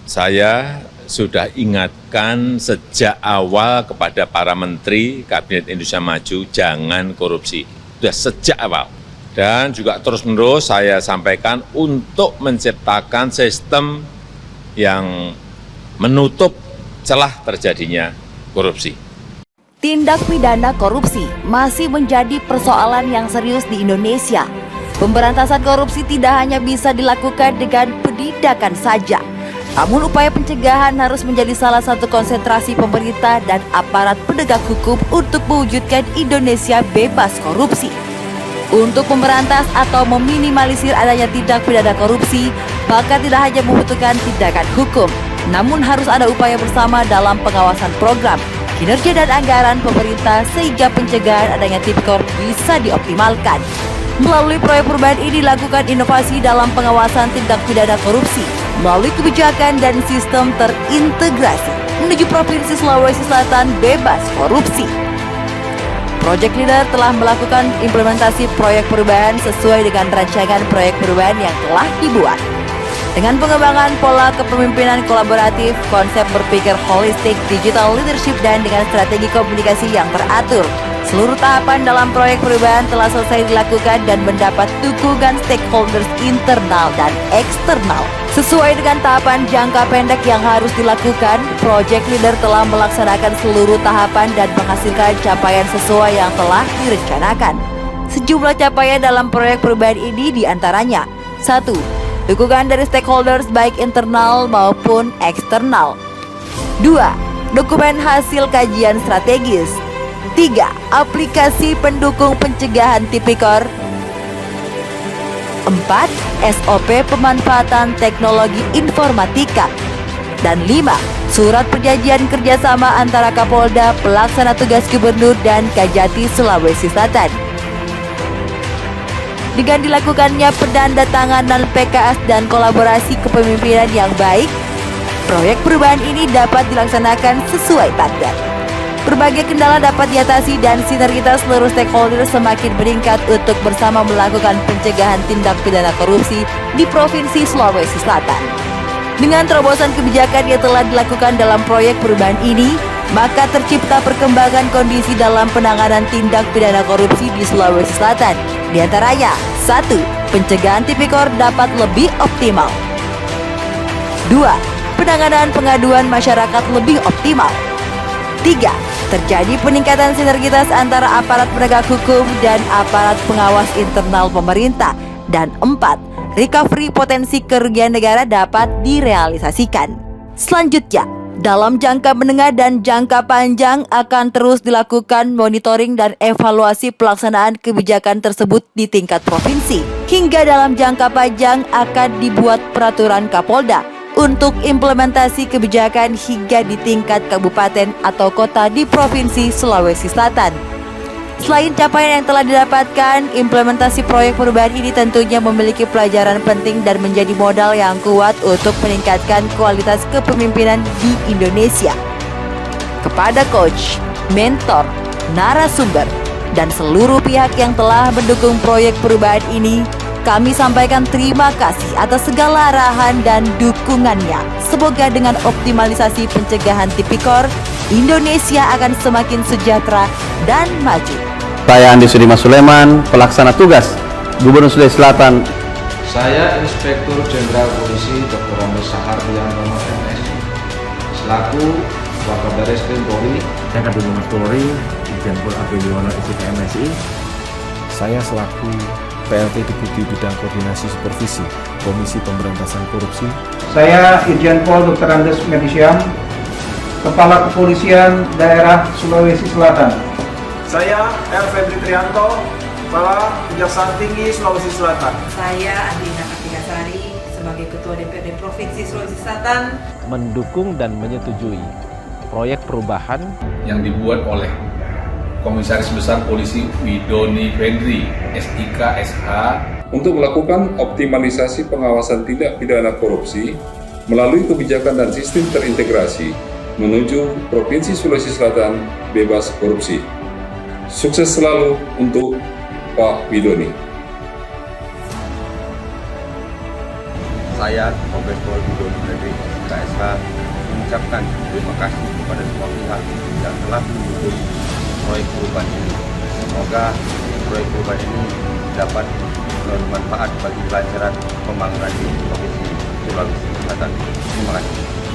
Saya sudah ingatkan sejak awal kepada para menteri Kabinet Indonesia Maju, jangan korupsi. Sudah sejak awal. Dan juga terus-menerus saya sampaikan untuk menciptakan sistem yang menutup celah terjadinya korupsi. Tindak pidana korupsi masih menjadi persoalan yang serius di Indonesia. Pemberantasan korupsi tidak hanya bisa dilakukan dengan penindakan saja, namun upaya pencegahan harus menjadi salah satu konsentrasi pemerintah dan aparat penegak hukum untuk mewujudkan Indonesia bebas korupsi. Untuk memberantas atau meminimalisir adanya tindak pidana korupsi, maka tidak hanya membutuhkan tindakan hukum, namun harus ada upaya bersama dalam pengawasan program, kinerja dan anggaran pemerintah sehingga pencegahan adanya tipikor bisa dioptimalkan. Melalui proyek perubahan ini dilakukan inovasi dalam pengawasan tindak pidana korupsi melalui kebijakan dan sistem terintegrasi menuju Provinsi Sulawesi Selatan bebas korupsi. Project Leader telah melakukan implementasi proyek perubahan sesuai dengan rancangan proyek perubahan yang telah dibuat. Dengan pengembangan pola kepemimpinan kolaboratif, konsep berpikir holistik, digital leadership, dan dengan strategi komunikasi yang teratur, seluruh tahapan dalam proyek perubahan telah selesai dilakukan dan mendapat dukungan stakeholders internal dan eksternal. Sesuai dengan tahapan jangka pendek yang harus dilakukan, Project Leader telah melaksanakan seluruh tahapan dan menghasilkan capaian sesuai yang telah direncanakan. Sejumlah capaian dalam proyek perubahan ini diantaranya: 1. Dukungan dari stakeholders baik internal maupun eksternal. 2. Dokumen hasil kajian strategis. 3. Aplikasi pendukung pencegahan tipikor. 4. SOP pemanfaatan teknologi informatika. Dan 5. Surat perjanjian kerjasama antara Kapolda, Pelaksana Tugas Gubernur, dan Kajati Sulawesi Selatan. Dengan dilakukannya penandatanganan PKS dan kolaborasi kepemimpinan yang baik, proyek perubahan ini dapat dilaksanakan sesuai target. Berbagai kendala dapat diatasi dan sinergitas seluruh stakeholder semakin meningkat untuk bersama melakukan pencegahan tindak pidana korupsi di Provinsi Sulawesi Selatan. Dengan terobosan kebijakan yang telah dilakukan dalam proyek perubahan ini, maka tercipta perkembangan kondisi dalam penanganan tindak pidana korupsi di Sulawesi Selatan. Di antaranya, 1. Pencegahan tipikor dapat lebih optimal. 2. Penanganan pengaduan masyarakat lebih optimal. 3. Terjadi peningkatan sinergitas antara aparat penegak hukum dan aparat pengawas internal pemerintah. Dan 4. Recovery potensi kerugian negara dapat direalisasikan. Selanjutnya, dalam jangka menengah dan jangka panjang akan terus dilakukan monitoring dan evaluasi pelaksanaan kebijakan tersebut di tingkat provinsi. Hingga dalam jangka panjang akan dibuat peraturan Kapolda untuk implementasi kebijakan hingga di tingkat kabupaten atau kota di Provinsi Sulawesi Selatan. Selain capaian yang telah didapatkan, implementasi proyek perubahan ini tentunya memiliki pelajaran penting dan menjadi modal yang kuat untuk meningkatkan kualitas kepemimpinan di Indonesia. Kepada coach, mentor, narasumber, dan seluruh pihak yang telah mendukung proyek perubahan ini, kami sampaikan terima kasih atas segala arahan dan dukungannya. Semoga dengan optimalisasi pencegahan tipikor, Indonesia akan semakin sejahtera dan maju. Saya Andi Sudimas Sulaiman, pelaksana tugas Gubernur Sulawesi Selatan. Saya Inspektur Jenderal Polisi Dr. Andes Sahardian MS, selaku Wakabare Eskrim Polri. Saya Kabid Humas Polri, Irjen Pol Abdul Yuwono SIP MSI. Saya selaku PLT Deputi Bidang Koordinasi Supervisi Komisi Pemberantasan Korupsi. Saya Irjen Pol Dr. Andes Medisyam, Kepala Kepolisian Daerah Sulawesi Selatan. Saya R. Febri Trianto, Kepala Kejaksaan Tinggi Sulawesi Selatan. Saya Andina Kartikasari sebagai Ketua DPRD Provinsi Sulawesi Selatan. Mendukung dan menyetujui proyek perubahan yang dibuat oleh Komisaris Besar Polisi Widoni Fendri, SIK, SH, untuk melakukan optimalisasi pengawasan tindak pidana korupsi melalui kebijakan dan sistem terintegrasi menuju Provinsi Sulawesi Selatan bebas korupsi. Sukses selalu untuk Pak Widoni. Saya, Profesor Widoni Fredri, SIK, mengucapkan terima kasih kepada semua pihak yang telah mendukung proyek perubahan ini. Semoga proyek perubahan ini dapat bermanfaat bagi kelancaran pembangunan di Provinsi Sulawesi Selatan. Terima kasih.